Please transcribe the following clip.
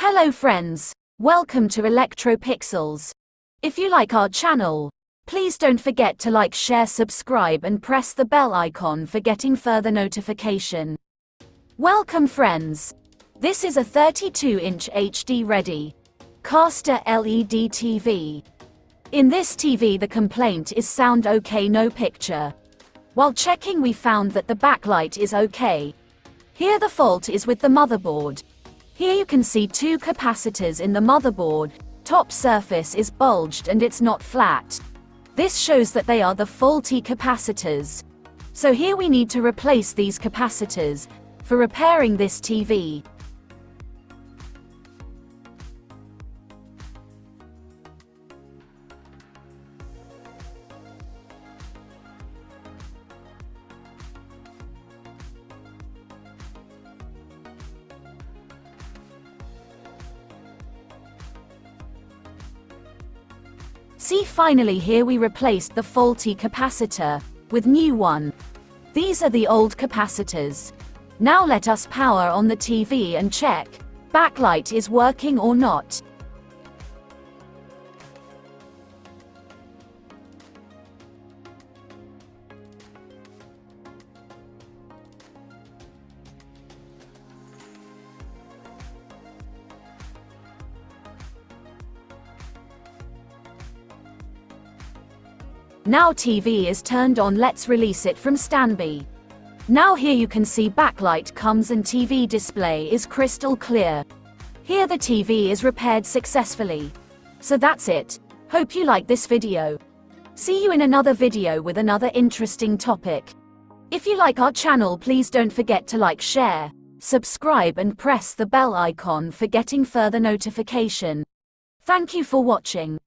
Hello friends, welcome to Electropixels. If you like our channel, please don't forget to like, share, subscribe and press the bell icon for getting further notification. Welcome friends. This is a 32-inch HD ready castor LED TV. In this TV the complaint is sound okay, no picture. While checking we found that the backlight is okay. Here the fault is with the motherboard. Here you can see two capacitors in the motherboard. Top surface is bulged and it's not flat. This shows that they are the faulty capacitors. So here we need to replace these capacitors for repairing this TV. See, finally here we replaced the faulty capacitor with new one. These are the old capacitors. Now let us power on the TV and check backlight is working or not. Now TV is turned on, let's release it from standby. Now here you can see backlight comes and TV display is crystal clear. Here the TV is repaired successfully. So that's it. Hope you like this video. See you in another video with another interesting topic. If you like our channel, please don't forget to like, share, subscribe and press the bell icon for getting further notification. Thank you for watching.